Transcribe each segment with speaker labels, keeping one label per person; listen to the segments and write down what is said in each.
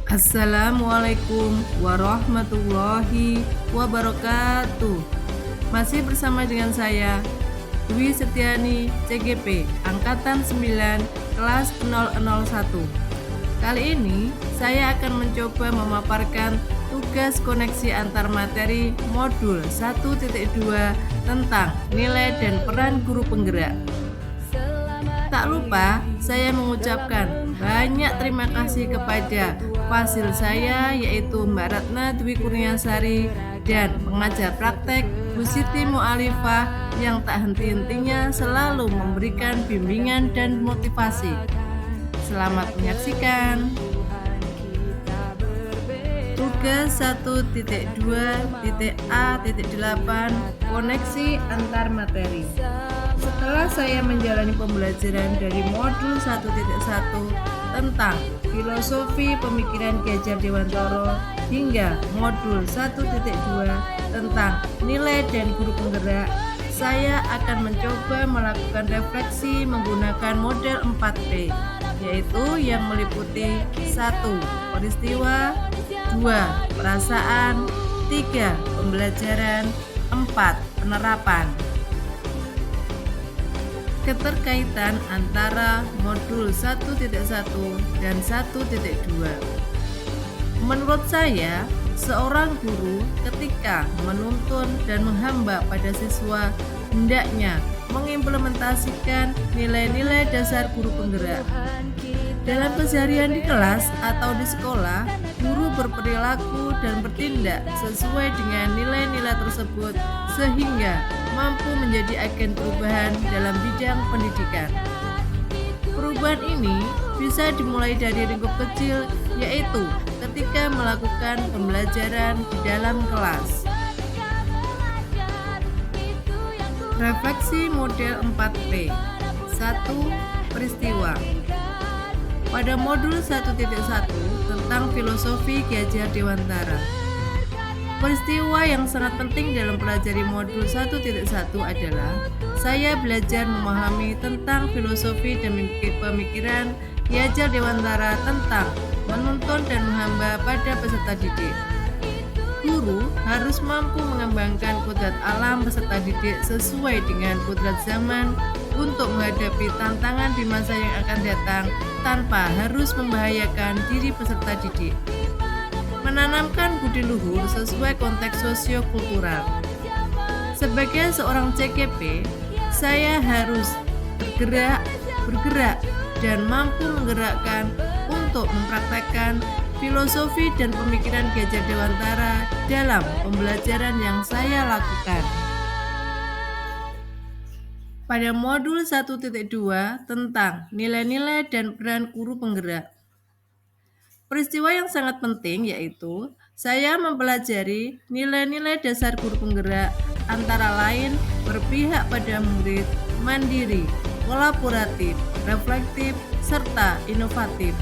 Speaker 1: Assalamualaikum warahmatullahi wabarakatuh. Masih bersama dengan saya, Dwi Setiani, CGP, Angkatan 9, kelas 001. Kali ini, saya akan mencoba memaparkan tugas koneksi antar materi modul 1.2 tentang nilai dan peran guru penggerak. Tak lupa, saya mengucapkan banyak terima kasih kepada fasil saya, yaitu Mbak Ratna Dwi Kurniasari, dan pengajar praktek Bu Siti Mu'alifah yang tak henti-hentinya selalu memberikan bimbingan dan motivasi. Selamat menyaksikan. Tugas 1.2.A.8 Koneksi antar materi. Setelah saya menjalani pembelajaran dari modul 1.1 tentang filosofi pemikiran Ki Hajar Dewantara hingga modul 1.2 tentang nilai dan guru penggerak, saya akan mencoba melakukan refleksi menggunakan model 4P, yaitu yang meliputi 1. Peristiwa, 2. Perasaan, 3. Pembelajaran, 4. Penerapan. Keterkaitan antara modul 1.1 dan 1.2. Menurut saya, seorang guru ketika menuntun dan menghamba pada siswa hendaknya mengimplementasikan nilai-nilai dasar guru penggerak. Dalam keseharian di kelas atau di sekolah, guru berperilaku dan bertindak sesuai dengan nilai-nilai tersebut sehingga mampu menjadi agen perubahan dalam bidang pendidikan. Perubahan ini bisa dimulai dari lingkup kecil, yaitu ketika melakukan pembelajaran di dalam kelas. Refleksi model 4P. 1. Peristiwa. Pada modul 1.1 tentang filosofi Ki Hajar Dewantara, peristiwa yang sangat penting dalam pelajari modul 1.1 adalah saya belajar memahami tentang filosofi dan pemikiran Ki Hajar Dewantara tentang menuntun dan menghamba pada peserta didik. Guru harus mampu mengembangkan kodrat alam peserta didik sesuai dengan kodrat zaman untuk menghadapi tantangan di masa yang akan datang tanpa harus membahayakan diri peserta didik. Menanamkan budi luhur sesuai konteks sosio-kultural. Sebagai seorang CGP, saya harus bergerak, dan mampu menggerakkan untuk mempraktekkan filosofi dan pemikiran Ki Hajar Dewantara dalam pembelajaran yang saya lakukan. Pada modul 1.2 tentang nilai-nilai dan peran guru penggerak. Peristiwa yang sangat penting yaitu saya mempelajari nilai-nilai dasar guru penggerak, antara lain berpihak pada murid, mandiri, kolaboratif, reflektif, serta inovatif.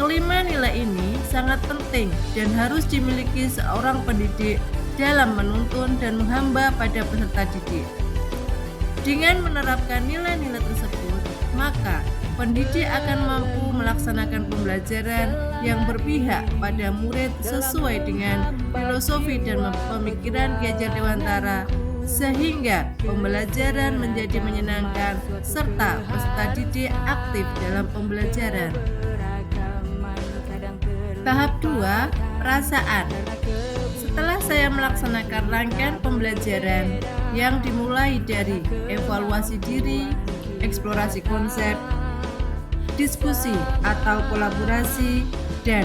Speaker 1: Kelima nilai ini sangat penting dan harus dimiliki seorang pendidik dalam menuntun dan menghamba pada peserta didik. Dengan menerapkan nilai-nilai tersebut, maka pendidik akan mampu melaksanakan pembelajaran yang berpihak pada murid sesuai dengan filosofi dan pemikiran Ki Hajar Dewantara, sehingga pembelajaran menjadi menyenangkan serta peserta didik aktif dalam pembelajaran. Tahap 2. Perasaan. Setelah saya melaksanakan rangkaian pembelajaran yang dimulai dari evaluasi diri, eksplorasi konsep, diskusi atau kolaborasi, dan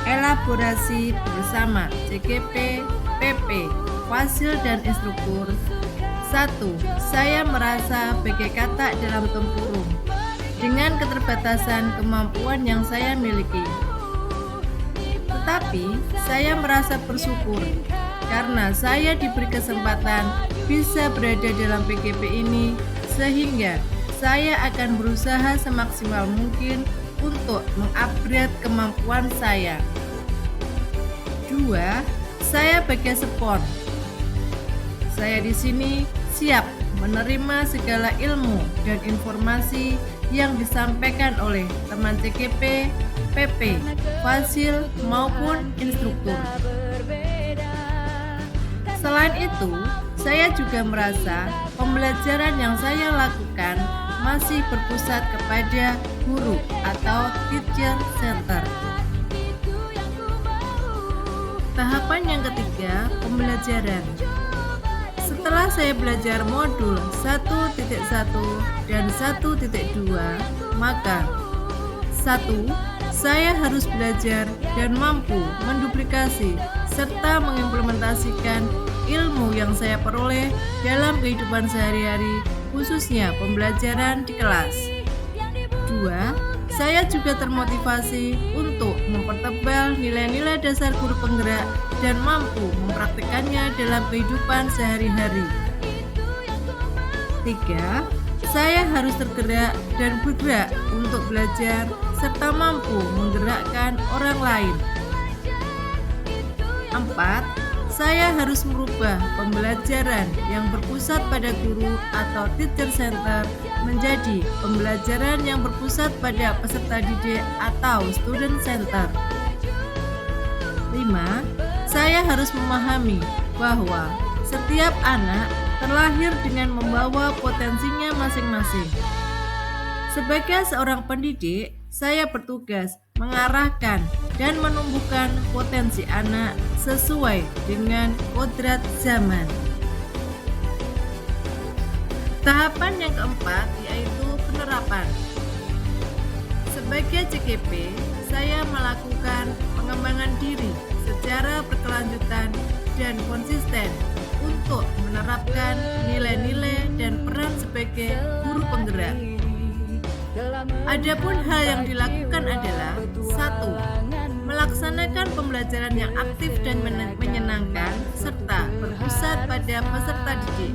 Speaker 1: elaborasi bersama CGP, PP, fasil dan instruktur. 1. Saya merasa bagai katak dalam tempurung dengan keterbatasan kemampuan yang saya miliki. Tetapi saya merasa bersyukur karena saya diberi kesempatan bisa berada dalam PGP ini, sehingga saya akan berusaha semaksimal mungkin untuk mengupgrade kemampuan saya. 2. Saya bagai spons. Saya di sini siap menerima segala ilmu dan informasi yang disampaikan oleh teman CGP, PP, fasil maupun instruktur. Selain itu, saya juga merasa pembelajaran yang saya lakukan masih berpusat kepada guru atau teacher center. Tahapan yang ketiga, pembelajaran. Setelah saya belajar modul 1.1 dan 1.2, maka 1. Saya harus belajar dan mampu menduplikasi serta mengimplementasikan ilmu yang saya peroleh dalam kehidupan sehari-hari, khususnya pembelajaran di kelas. 2. Saya juga termotivasi untuk mempertebal nilai-nilai dasar guru penggerak dan mampu mempraktikkannya dalam kehidupan sehari-hari. 3. Saya harus tergerak dan bergerak untuk belajar serta mampu menggerakkan orang lain. 4. Saya harus merubah pembelajaran yang berpusat pada guru atau teacher center menjadi pembelajaran yang berpusat pada peserta didik atau student center. 5. Saya harus memahami bahwa setiap anak terlahir dengan membawa potensinya masing-masing. Sebagai seorang pendidik, saya bertugas mengarahkan dan menumbuhkan potensi anak sesuai dengan kodrat zaman. Tahapan yang keempat yaitu penerapan. Sebagai CKP, saya melakukan pengembangan diri secara berkelanjutan dan konsisten untuk menerapkan nilai-nilai dan peran sebagai guru penggerak. Adapun hal yang dilakukan adalah 1. Melaksanakan pembelajaran yang aktif dan menyenangkan serta berpusat pada peserta didik.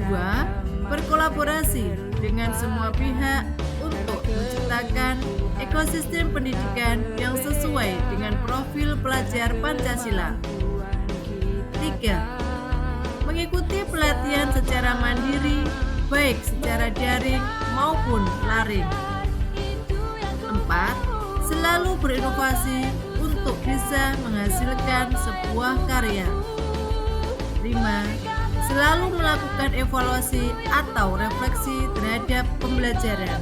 Speaker 1: 2. Berkolaborasi dengan semua pihak untuk menciptakan ekosistem pendidikan yang sesuai dengan profil pelajar Pancasila. 3. Mengikuti pelatihan secara mandiri, baik secara daring maupun laring. 4. Selalu berinovasi untuk bisa menghasilkan sebuah karya. 5. Selalu melakukan evaluasi atau refleksi terhadap pembelajaran.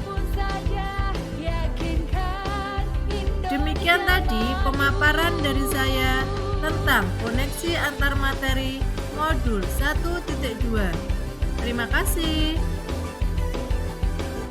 Speaker 1: Demikian tadi pemaparan dari saya tentang koneksi antar materi modul 1.2. Terima kasih.